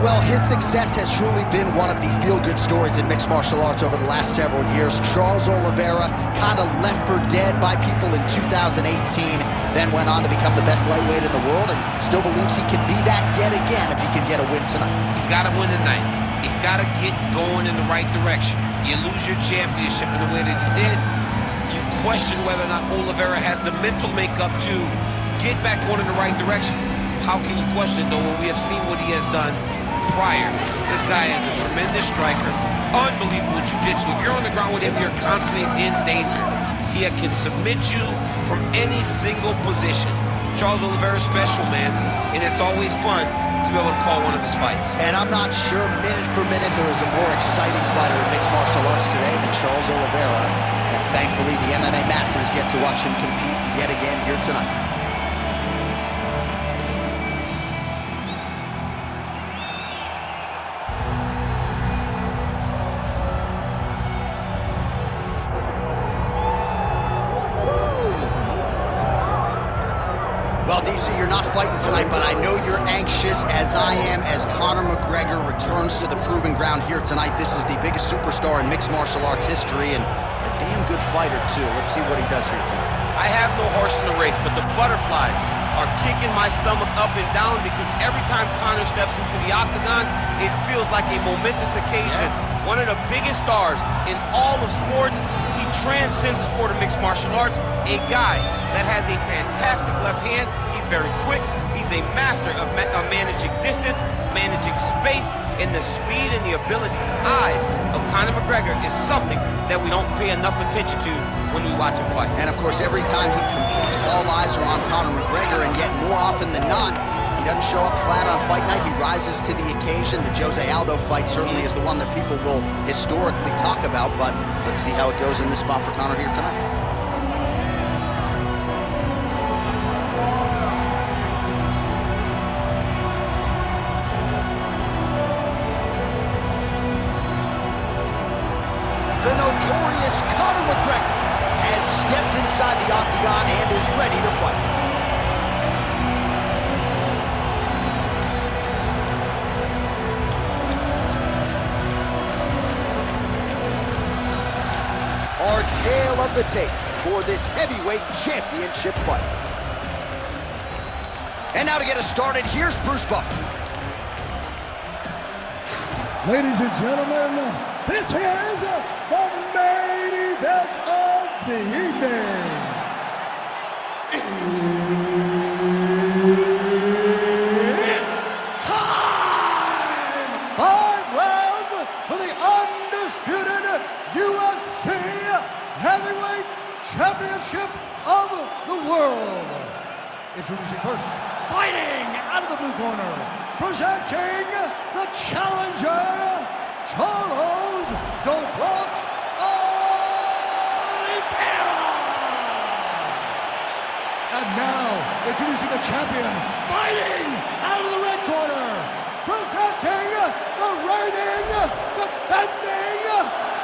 Well, his success has truly been one of the feel-good stories in mixed martial arts over the last several years. Charles Oliveira kind of left for dead by people in 2018, then went on to become the best lightweight in the world and still believes he can be that yet again if he can get a win tonight. He's got to win tonight. He's got to get going in the right direction. You lose your championship in the way that he did, you question whether or not Oliveira has the mental makeup to get back going in the right direction. How can you question it, though, when we have seen what he has done prior? This guy is a tremendous striker, unbelievable jiu-jitsu. If you're on the ground with him, you're constantly in danger. He can submit you from any single position. Charles Oliveira is special, man, and it's always fun to be able to call one of his fights. And I'm not sure minute for minute there is a more exciting fighter in mixed martial arts today than Charles Oliveira. And thankfully, the MMA masses get to watch him compete yet again here tonight. Well, DC, you're not fighting tonight, but I know you're anxious, as I am, as Conor McGregor returns to the proving ground here tonight. This is the biggest superstar in mixed martial arts history, and a damn good fighter, too. Let's see what he does here tonight. I have no horse in the race, but the butterflies are kicking my stomach up and down because every time Conor steps into the octagon, it feels like a momentous occasion. Yeah. One of the biggest stars in all of sports. He transcends the sport of mixed martial arts. A guy that has a fantastic left hand. He's very quick. He's a master of managing distance, managing space, and the speed and the ability, the eyes of Conor McGregor is something that we don't pay enough attention to when we watch him fight. And of course, every time he competes, all eyes are on Conor McGregor, and yet more often than not, he doesn't show up flat on fight night. He rises to the occasion. The Jose Aldo fight certainly is the one that people will historically talk about, but let's see how it goes in this spot for Conor here tonight. The notorious Conor McGregor has stepped inside the octagon and is ready to fight. Our tale of the tape for this heavyweight championship fight. And now to get us started, here's Bruce Buffer. Ladies and gentlemen, this is the main event of the evening. It's time! 5 rounds for the undisputed UFC Heavyweight Championship of the world. Introducing first, fighting out of the blue corner, presenting the challenger, Charles "Dope" Oliveira. And now, introducing the champion, fighting out of the red corner, presenting the reigning, defending,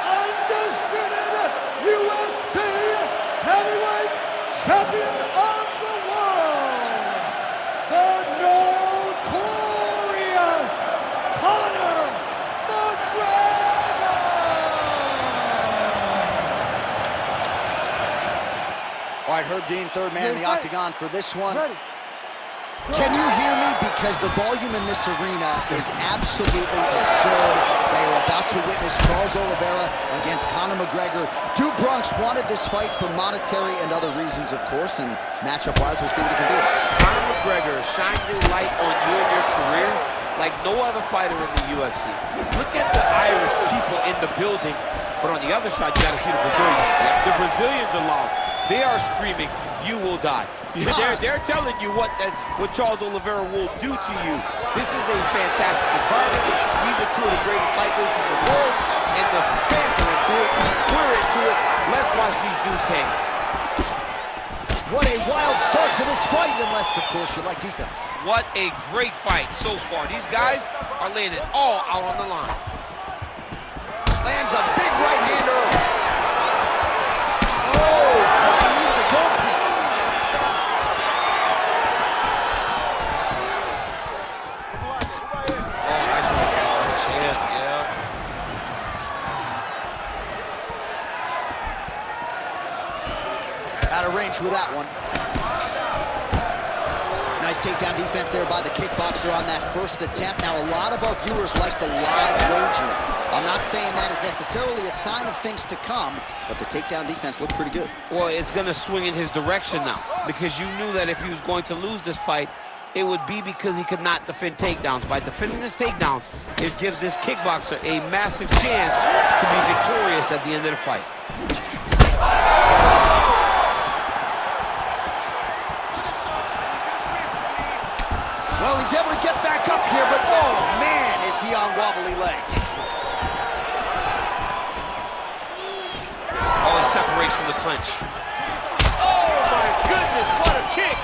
undisputed UFC Heavyweight Champion of the world, the notorious Conor McGregor! All right, Herb Dean, third man in the octagon for this one. Can you hear me? Because the volume in this arena is absolutely absurd. They are about to witness Charles Oliveira against Conor McGregor. Duke Bronx wanted this fight for monetary and other reasons, of course, and matchup-wise, we'll see what he can do. Conor McGregor shines a light on you and your career like no other fighter in the UFC. Look at the Irish people in the building, but on the other side, you got to see the Brazilians. The Brazilians alone, they are screaming, "You will die." They're telling you what Charles Oliveira will do to you. This is a fantastic environment. These are two of the greatest lightweights in the world, and the fans are into it. We're into it. Let's watch these dudes tank. What a wild start to this fight, unless, of course, you like defense. What a great fight so far. These guys are laying it all out on the line. Lands a big right hand early. Oh, flying into the goal piece. Oh, nice Out of range with that one. Nice takedown defense there by the kickboxer on that first attempt. Now, a lot of our viewers like the live wagering. I'm not saying that is necessarily a sign of things to come, but the takedown defense looked pretty good. Well, it's going to swing in his direction now, because you knew that if he was going to lose this fight, it would be because he could not defend takedowns. By defending this takedown, it gives this kickboxer a massive chance to be victorious at the end of the fight. Well, he's able to get back up here, but oh man, is he on wobbly legs. Oh, he separates from the clinch. Oh my goodness, what a kick!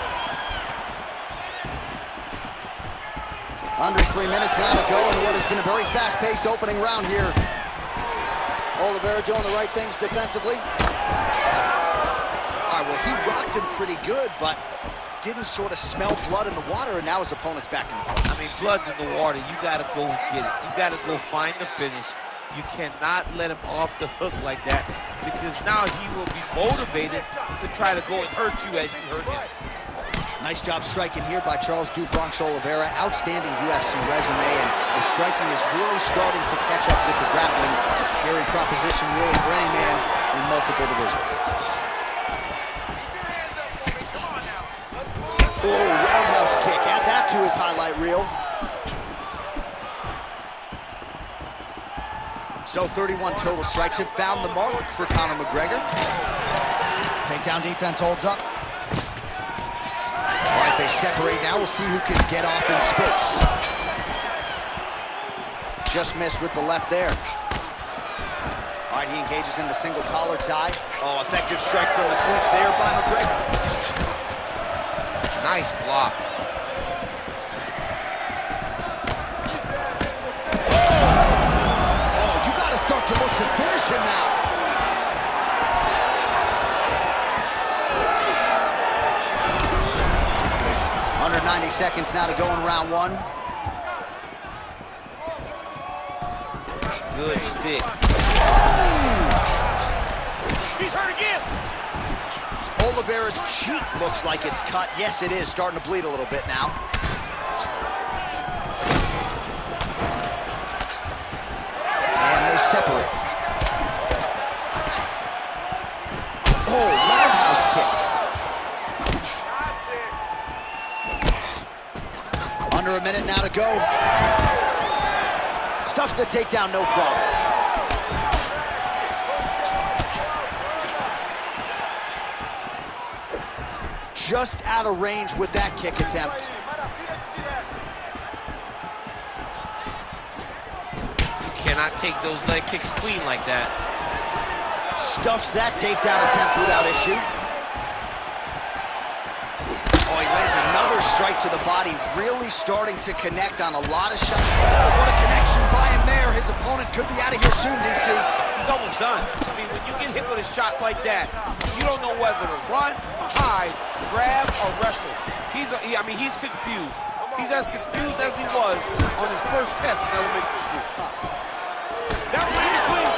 Under 3 minutes now to go in what has been a very fast-paced opening round here. Oliveira doing the right things defensively. All right, well, he rocked him pretty good, but didn't sort of smell blood in the water, and now his opponent's back in the fight. I mean, blood's in the water. You got to go get it. You got to go find the finish. You cannot let him off the hook like that, because now he will be motivated to try to go and hurt you as you hurt him. Nice job striking here by Charles Dubronx Oliveira. Outstanding UFC resume, and the striking is really starting to catch up with the grappling. Scary proposition really for any man in multiple divisions. Oh, roundhouse kick. Add that to his highlight reel. So 31 total strikes have found the mark for Conor McGregor. Takedown defense holds up. All right, they separate now. We'll see who can get off in space. Just missed with the left there. All right, he engages in the single collar tie. Oh, effective strike from the clinch there by McGregor. Nice block. Oh, you got to start to look to finish him now. Under 90 seconds now to go in round one. Good stick. He's hurt again. Oliveira's cheek looks like it's cut. Yes, it is. Starting to bleed a little bit now. And they separate. Oh, roundhouse kick. Under a minute now to go. Stuffed the takedown, no problem. Just out of range with that kick attempt. You cannot take those leg kicks clean like that. Stuffs that takedown attempt without issue. Oh, he lands another strike to the body, really starting to connect on a lot of shots. Oh, what a connection by him there. His opponent could be out of here soon, DC. He's almost done. I mean, when you get hit with a shot like that, you don't know whether to run, hide, grab, or wrestle. He's confused. He's as confused as he was on his first test in elementary school. That ran clean.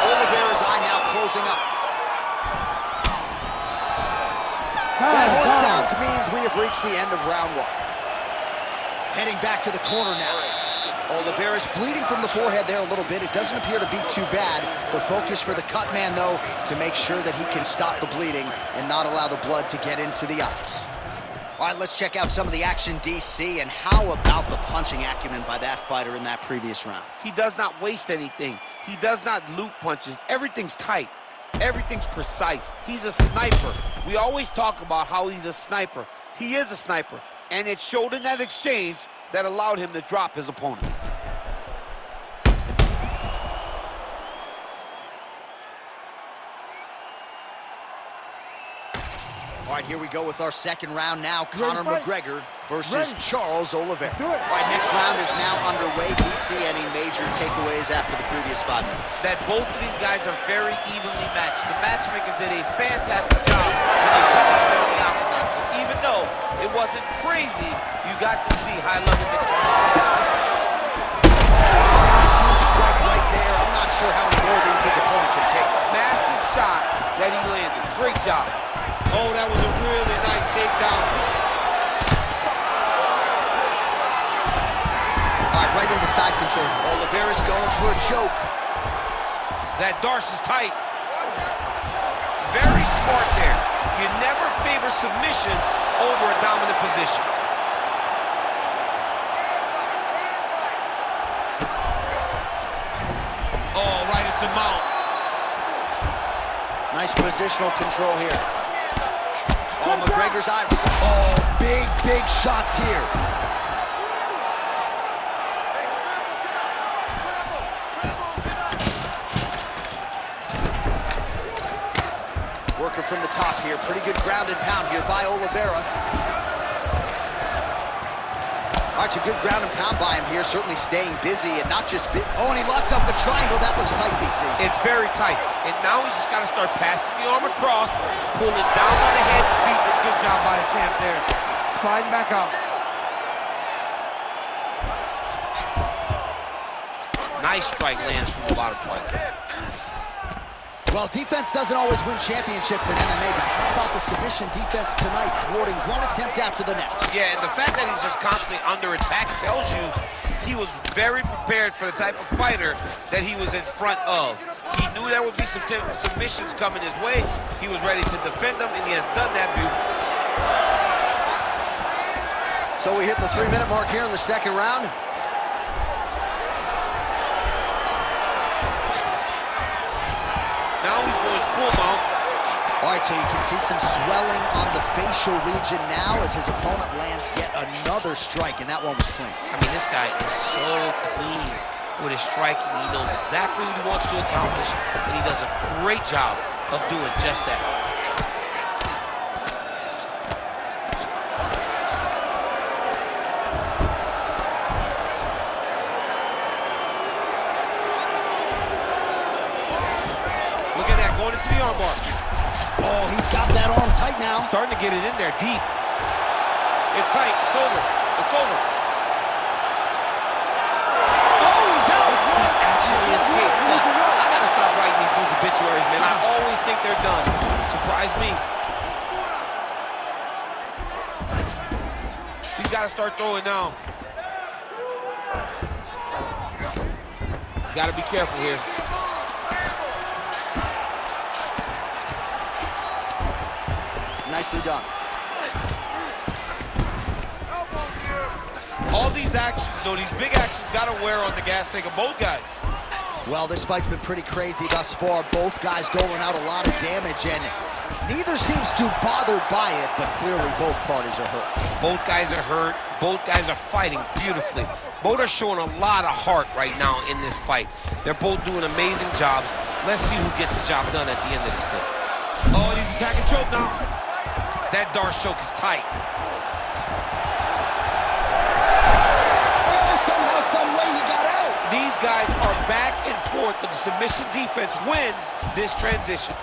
Oliveira's eye now closing up. That horn sounds means we have reached the end of round one. Heading back to the corner now. Oliveira's bleeding from the forehead there a little bit. It doesn't appear to be too bad. The focus for the cut man, though, to make sure that he can stop the bleeding and not allow the blood to get into the eyes. All right, let's check out some of the action, DC, and how about the punching acumen by that fighter in that previous round? He does not waste anything. He does not loop punches. Everything's tight. Everything's precise. He's a sniper. We always talk about how he's a sniper. He is a sniper, and it showed in that exchange that allowed him to drop his opponent. All right, here we go with our second round now. Conor McGregor versus Charles Oliveira. All right, next round is now underway. Do you see any major takeaways after the previous 5 minutes? That both of these guys are very evenly matched. The matchmakers did a fantastic job when they put these two in the octagon. So even though it wasn't crazy, you got to see high-level mixed martial arts. Huge strike right there. I'm not sure how many more of these his opponent can take. Great job. Oh, that was a really nice takedown. All right, right into side control. Oliveira's going for a choke. That Darce is tight. Very smart there. You never favor submission over a dominant position. Oh, right into mount. Nice positional control here. Oh, McGregor's eyes. Oh, big shots here. Working from the top here. Pretty good ground and pound here by Oliveira. All right, a good ground and pound by him here, certainly staying busy and not just oh, and he locks up a triangle. That looks tight, DC. It's very tight. And now he's just got to start passing the arm across, pulling down on the head and feet. Good job by the champ there. Sliding back out. Nice strike lands from the bottom fighter. Well, defense doesn't always win championships in MMA, but how about the submission defense tonight, thwarting one attempt after the next? Yeah, and the fact that he's just constantly under attack tells you he was very prepared for the type of fighter that he was in front of. He knew there would be some submissions coming his way. He was ready to defend them, and he has done that beautifully. So we hit the 3-minute mark here in the second round. Now he's going full mount. All right, so you can see some swelling on the facial region now as his opponent lands yet another strike, and that one was clean. I mean, this guy is so clean with his striking. He knows exactly what he wants to accomplish, and he does a great job of doing just that. Look at that, going into the armbar. Oh, he's got that arm tight now. Starting to get it in there deep. It's tight. It's over. It's over. Oh, he's out. He actually escaped. Look, I gotta stop writing these dudes obituaries, man. I always think they're done. Surprise me. He's gotta start throwing now. He's gotta be careful here. Nicely done. All these actions, though, these big actions gotta wear on the gas tank of both guys. Well, this fight's been pretty crazy thus far. Both guys doling out a lot of damage, and neither seems too bothered by it, but clearly both parties are hurt. Both guys are hurt. Both guys are fighting beautifully. Both are showing a lot of heart right now in this fight. They're both doing amazing jobs. Let's see who gets the job done at the end of this thing. Oh, and he's attacking choke now. That Darce choke is tight. Oh, somehow, some way he got out. These guys are back and forth, but the submission defense wins this transition.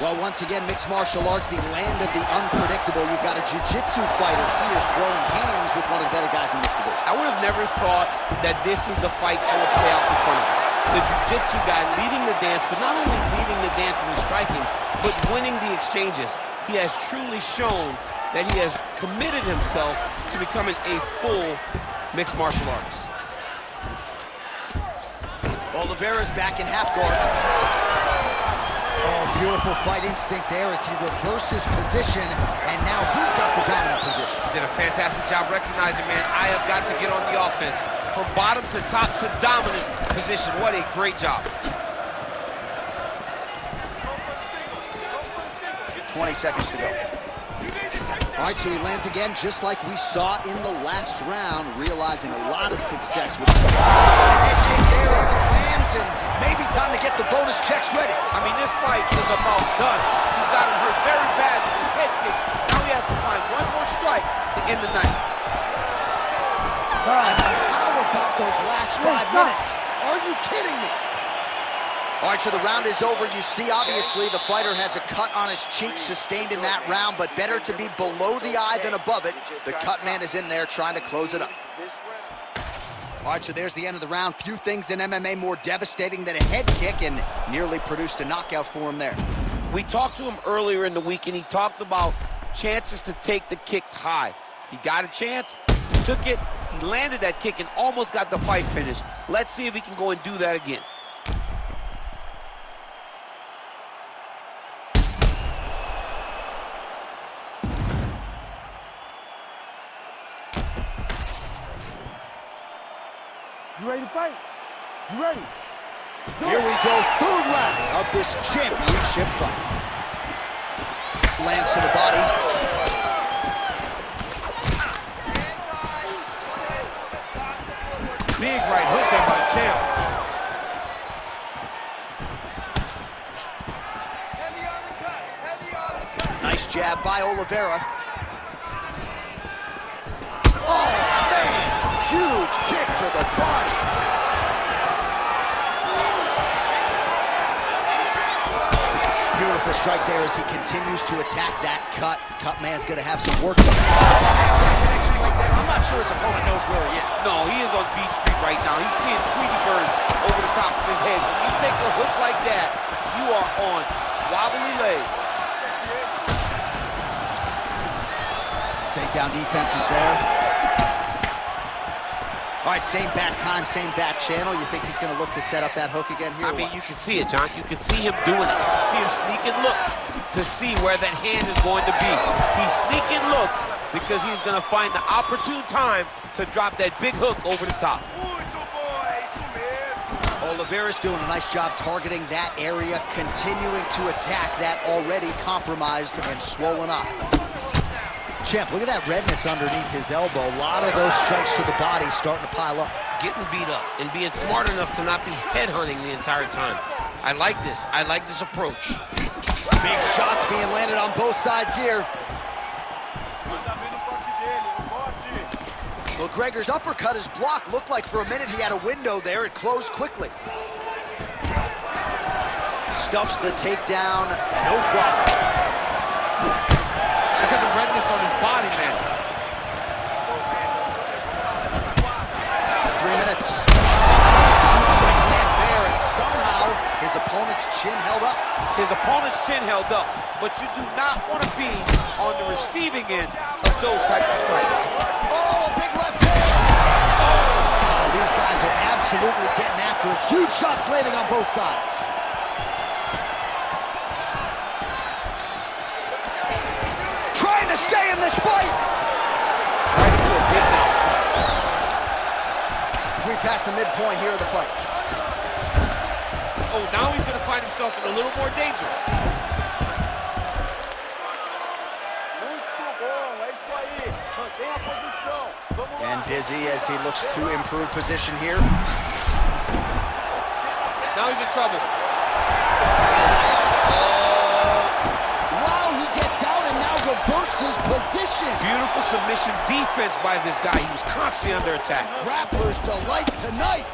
Well, once again, mixed martial arts, the land of the unpredictable. You've got a jiu-jitsu fighter here throwing hands with one of the better guys in this division. I would have never thought that this is the fight that would play out in front of us. The jiu-jitsu guy leading the dance, but not only leading the dance and the striking, but winning the exchanges. He has truly shown that he has committed himself to becoming a full mixed martial artist. Oliveira's back in half guard. Oh, beautiful fight instinct there as he reverses position, and now he's got the dominant position. He did a fantastic job recognizing, man, I have got to get on the offense. From bottom to top to dominant position. What a great job. 20 seconds to go. All right, so he lands again, just like we saw in the last round, realizing a lot of success with the head kick there as he lands, and maybe time to get the bonus checks ready. I mean, this fight is about done. He's gotten hurt very bad with his head kick. Now he has to find one more strike to end the night. All right, how about those last 5 minutes? Are you kidding me? All right, so the round is over. You see, obviously, the fighter has a cut on his cheek sustained in that round, but better to be below the eye than above it. The cut man is in there trying to close it up. All right, so there's the end of the round. Few things in MMA more devastating than a head kick, and nearly produced a knockout for him there. We talked to him earlier in the week, and he talked about chances to take the kicks high. He got a chance, he took it, he landed that kick and almost got the fight finished. Let's see if he can go and do that again. You ready to fight? You ready? Here we go, third round of this championship fight. Lands to the body. Big right hook there by the champ. Nice jab by Oliveira. Oh, man! Huge kick to the body. Beautiful strike there as he continues to attack that cut. Cut man's going to have some work to do. I'm not sure his opponent knows where he is. No, he is on Beach Street right now. He's seeing Tweety birds over the top of his head. When you take a hook like that, you are on wobbly legs. Takedown defense is there. All right, same bat time, same bat channel. You think he's going to look to set up that hook again here? I mean, you can see it, John. You can see him doing it. You can see him sneaking looks to see where that hand is going to be. He's sneaking looks because he's going to find the opportune time to drop that big hook over the top. Oliveira's doing a nice job targeting that area, continuing to attack that already compromised and swollen eye. Champ, look at that redness underneath his elbow. A lot of those strikes to the body starting to pile up. Getting beat up and being smart enough to not be headhunting the entire time. I like this. I like this approach. Big shots being landed on both sides here. McGregor's uppercut is blocked. Looked like for a minute he had a window there. It closed quickly. Stuffs the takedown, no problem. Look at the redness on his body, man. 3 minutes. Huge strike lands there, and somehow his opponent's chin held up. His opponent's chin held up, but you do not want to be on the receiving end of those types of strikes. Oh, big left hook. Oh, these guys are absolutely getting after it. Huge shots landing on both sides. Trying to stay in this fight. Right into a pin now. We passed the midpoint here of the fight. Oh, now he's going to find himself in a little more danger. And busy as he looks to improve position here. Now he's in trouble. Wow, he gets out and now reverses position. Beautiful submission defense by this guy. He was constantly under attack. Grappler's delight tonight.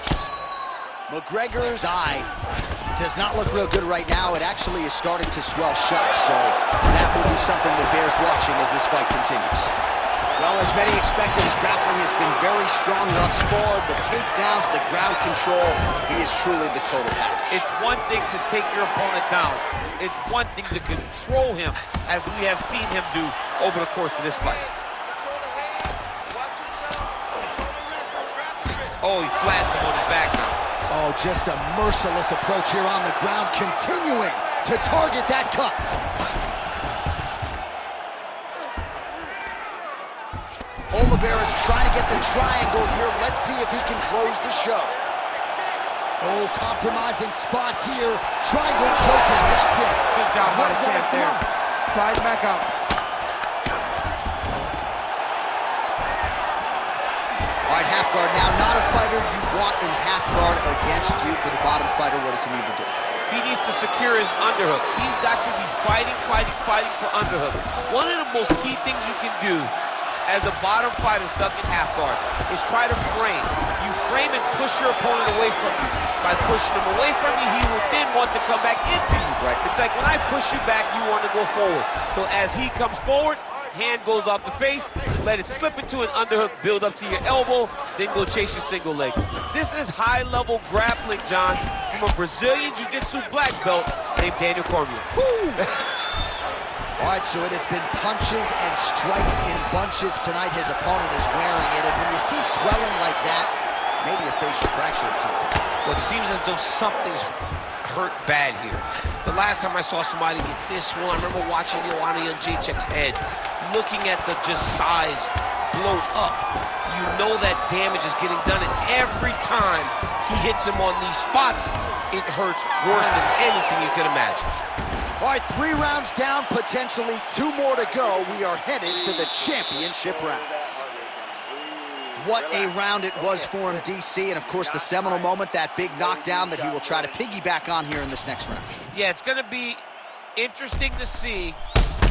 McGregor's eye does not look real good right now. It actually is starting to swell shut, so that will be something that bears watching as this fight continues. Well, as many expected, his grappling has been very strong thus far. The takedowns, the ground control, he is truly the total package. It's one thing to take your opponent down. It's one thing to control him, as we have seen him do over the course of this fight. Oh, he flattens him on his back now. Oh, just a merciless approach here on the ground, continuing to target that cut. Oliveira's trying to get the triangle here. Let's see if he can close the show. Oh, compromising spot here. Triangle choke is locked in. Good job by the champ there. Slide back out. All right, half guard now. Not a fighter you want in half guard against you. For the bottom fighter, what does he need to do? He needs to secure his underhook. He's got to be fighting for underhook. One of the most key things you can do as a bottom fighter stuck in half guard is try to frame. You frame and push your opponent away from you. By pushing him away from you, he will then want to come back into you. Right. It's like when I push you back, you want to go forward. So as he comes forward, hand goes off the face, let it slip into an underhook, build up to your elbow, then go chase your single leg. This is high-level grappling, John. from a Brazilian Jiu-Jitsu black belt named Daniel Cormier. All right, so it has been punches and strikes in bunches tonight. His opponent is wearing it, and when you see swelling like that, maybe a facial fracture or something. Well, it seems as though something's hurt bad here. The last time I saw somebody get this one, I remember watching Joanna Jędrzejczyk's head, looking at the just size blow up. You know that damage is getting done, and every time he hits him on these spots, it hurts worse than anything you can imagine. All right, 3 rounds down, potentially 2 more to go. We are headed to the championship rounds. What a round it was for him, DC, and of course the seminal moment, that big knockdown that he will try to piggyback on here in this next round. Yeah, it's going to be interesting to see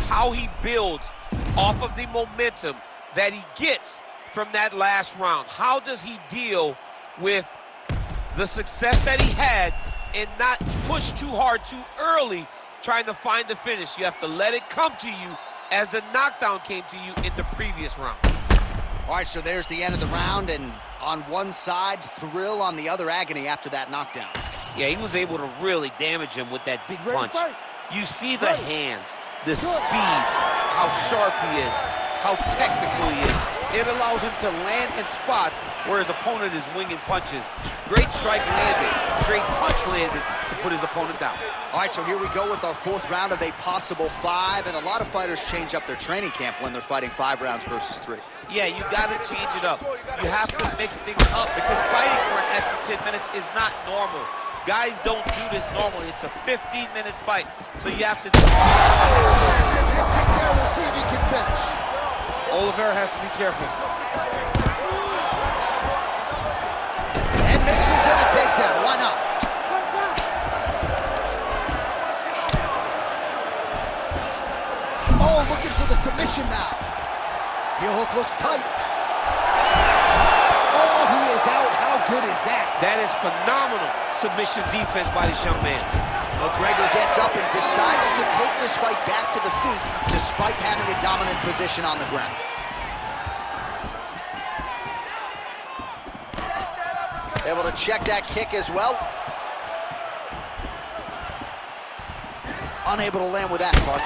how he builds off of the momentum that he gets from that last round. How does he deal with the success that he had and not push too hard too early trying to find the finish? You have to let it come to you as the knockdown came to you in the previous round. All right, so there's the end of the round, and on one side, thrill, on the other, agony after that knockdown. Yeah, he was able to really damage him with that big punch. You see the hands, the speed, how sharp he is, how technical he is. It allows him to land in spots where his opponent is winging punches. Great strike landed, great punch landed to put his opponent down. All right, so here we go with our 4th round of a possible 5, and a lot of fighters change up their training camp when they're fighting 5 rounds versus 3. Yeah, you gotta change it up. You have to mix things up because fighting for an extra 10 minutes is not normal. Guys don't do this normally. It's a 15-minute fight, so you have to... We'll see if he can finish. Oliveira has to be careful. And mixes in a takedown. Why not? Oh, looking for the submission now. Heel hook looks tight. Oh, he is out. How good is that? That is phenomenal submission defense by this young man. McGregor gets up and decides to take this fight back to the feet despite having a dominant position on the ground. Able to check that kick as well. Unable to land with that punch.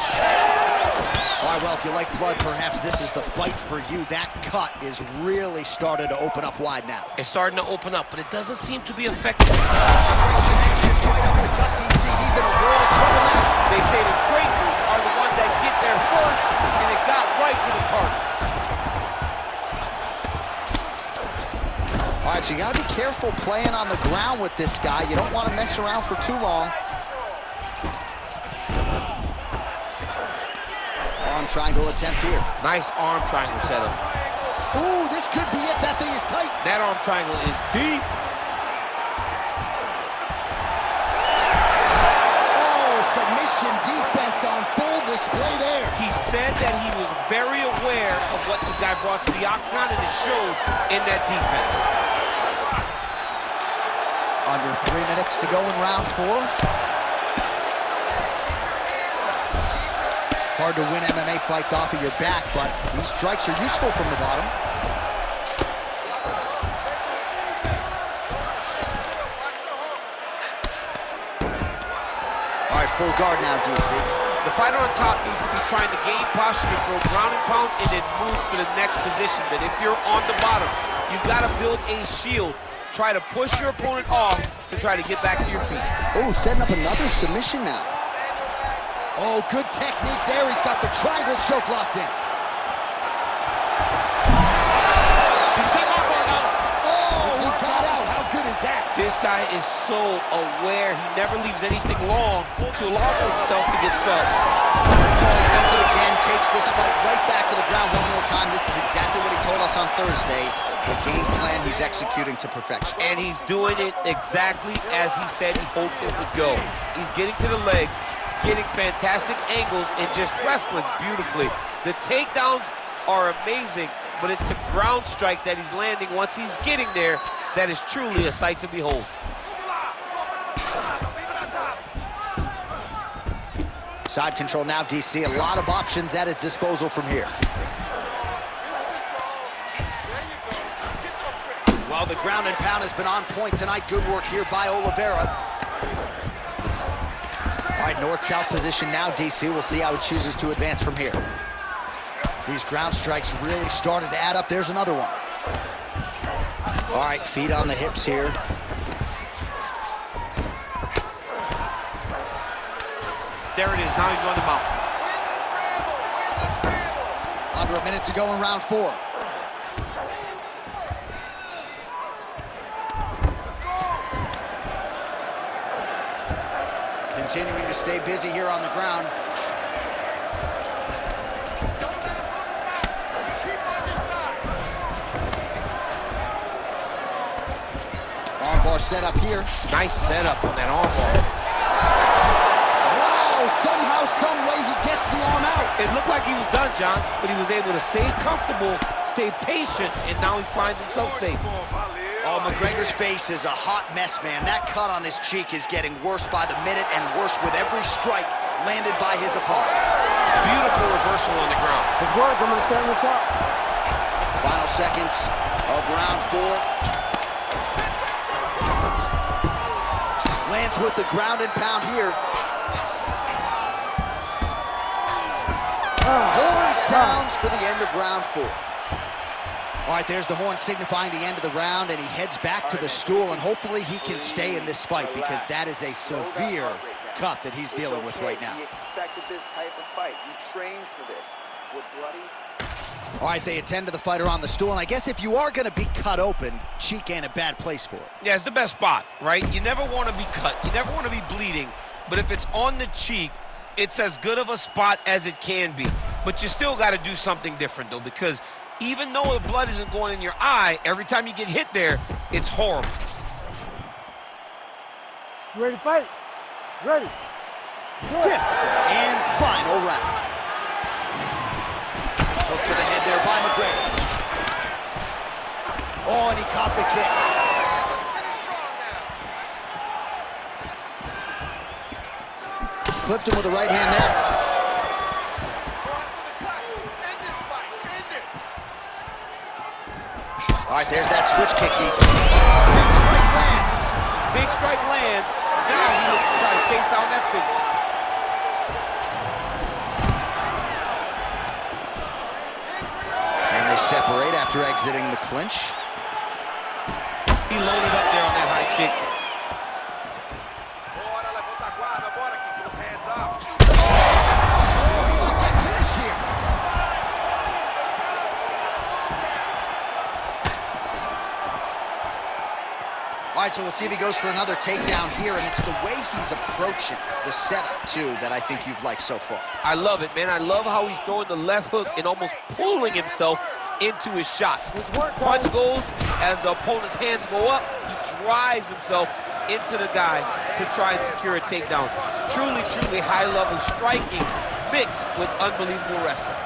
All right, well, if you like blood, perhaps this is the fight for you. That cut is really started to open up wide now. It's starting to open up, but it doesn't seem to be effective. Right up the gut, DC. He's in a world of trouble now. They say the straight moves are the ones that get there first, and it got right to the target. All right, so you got to be careful playing on the ground with this guy. You don't want to mess around for too long. Arm triangle attempt here. Nice arm triangle setup. Ooh, this could be it. That thing is tight. That arm triangle is deep. Oh, submission defense on full display there. He said that he was very aware of what this guy brought to the octagon, and it showed in that defense. Under 3 minutes to go in round 4. Hard to win MMA fights off of your back, but these strikes are useful from the bottom. All right, full guard now, DC. The fighter on top needs to be trying to gain posture to throw ground and pound and then move to the next position. But if you're on the bottom, you've got to build a shield. Try to push your opponent off to try to get back to your feet. Oh, setting up another submission now. Oh, good technique there. He's got the triangle choke locked in. He's taking off right now. Oh, he got out. How good is that? This guy is so aware. He never leaves anything long to allow for himself to get subbed. Oh, he does it again. Takes this fight right back to the ground one more time. This is exactly what he told us on Thursday. The game plan he's executing to perfection. And he's doing it exactly as he said he hoped it would go. He's getting to the legs, getting fantastic angles, and just wrestling beautifully. The takedowns are amazing, but it's the ground strikes that he's landing once he's getting there that is truly a sight to behold. Side control now, DC. A lot of options at his disposal from here. Well, the ground and pound has been on point tonight. Good work here by Oliveira. All right, north-south position now, DC. We'll see how he chooses to advance from here. These ground strikes really started to add up. There's another one. All right, feet on the hips here. There it is. Now he's on the mount. Win the scramble! Win the scramble! Under a minute to go in round 4. Let's go! Continuing to stay busy here on the ground. Don't let him run him out! Keep on your side! Armbar set up here. Nice setup from that armbar. Somehow, some way, he gets the arm out. It looked like he was done, John, but he was able to stay comfortable, stay patient, and now he finds himself safe. Oh, McGregor's face is a hot mess, man. That cut on his cheek is getting worse by the minute and worse with every strike landed by his opponent. Beautiful reversal on the ground. It's work. I'm going to stand this up. Final seconds of round 4. Lands with the ground and pound here. Horn sounds for the end of round 4. All right, there's the horn signifying the end of the round, and he heads back to the stool, and hopefully he can stay in this fight because that is a severe cut that he's dealing with right now. He expected this type of fight. He trained for this. With bloody. All right, they attend to the fighter on the stool, and I guess if you are going to be cut open, cheek ain't a bad place for it. Yeah, it's the best spot, right? You never want to be cut. You never want to be bleeding, but if it's on the cheek, it's as good of a spot as it can be. But you still got to do something different, though, because even though the blood isn't going in your eye, every time you get hit there, it's horrible. You ready to fight? Ready. Fifth and final round. Hook to the head there by McGregor. Oh, and he caught the kick. Let's finish strong now. Clipped him with the right hand there. Go after the cut. End this fight. End it. All right, there's that switch kick, DC. Big strike lands. Big strike lands. Now he looks to try to chase down that finish. And they separate after exiting the clinch. He loaded up there on that high kick. Bora, levanta a guarda. Bora, keep those hands up. Oh, he might get finished here. All right, so we'll see if he goes for another takedown here, and it's the way he's approaching the setup, too, that I think you've liked so far. I love it, man. I love how he's throwing the left hook and almost pulling himself into his shot. Punch goes, as the opponent's hands go up, he drives himself into the guy to try and secure a takedown. Truly, truly high-level striking mixed with unbelievable wrestling.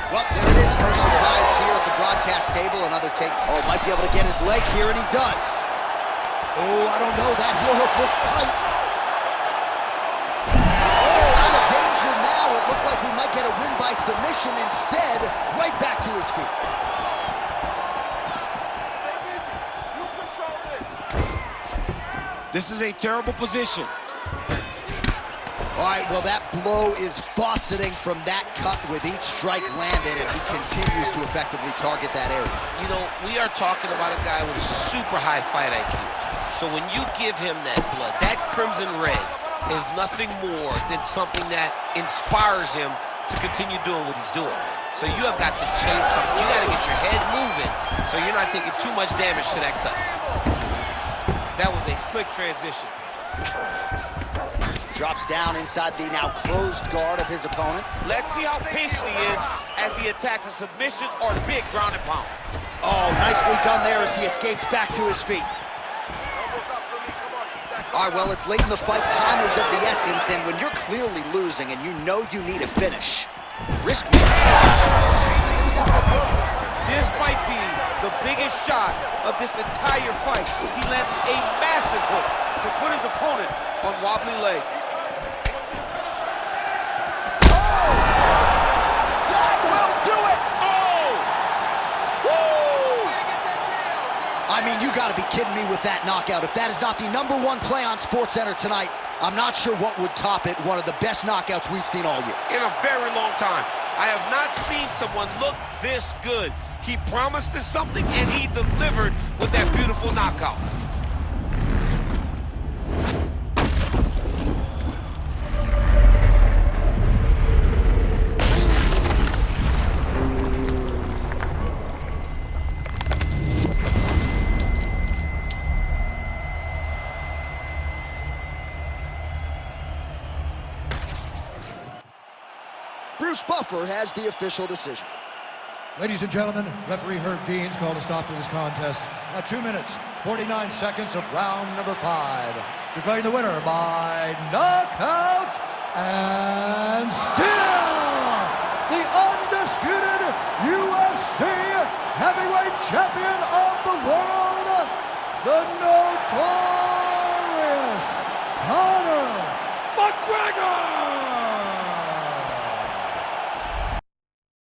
Well, there it is. No surprise here at the broadcast table. Another take. Oh, might be able to get his leg here, and he does. Oh, I don't know. That heel hook looks tight. Oh, out of danger now. It looked like we might get a win by submission. Instead, right back to his feet. Stay busy. You control this. This is a terrible position. All right, well, that blow is fauceting from that cut with each strike landed, and he continues to effectively target that area. You know, we are talking about a guy with a super high fight IQ. So when you give him that blood, that crimson red is nothing more than something that inspires him to continue doing what he's doing. So you have got to change something. You got to get your head moving so you're not taking too much damage to that cut. That was a slick transition. Drops down inside the now closed guard of his opponent. Let's see how patient he is as he attacks a submission or a big ground and pound. Oh, nicely done there as he escapes back to his feet. Elbows up for me. Come on, keep that. All right, well, it's late in the fight. Time is of the essence, and when you're clearly losing and you know you need a finish, risk me. This might be the biggest shot of this entire fight. He lands a massive hook to put his opponent on wobbly legs. That will do it! Oh! Woo! I mean, you gotta be kidding me with that knockout. If that is not the #1 play on SportsCenter tonight, I'm not sure what would top it. One of the best knockouts we've seen all year. In a very long time. I have not seen someone look this good. He promised us something, and he delivered with that beautiful knockout. Bruce Buffer has the official decision. Ladies and gentlemen, referee Herb Dean's called a stop to this contest at 2 minutes, 49 seconds of round number 5. Declaring the winner by knockout and still the undisputed UFC heavyweight champion of the world, the notorious Conor McGregor!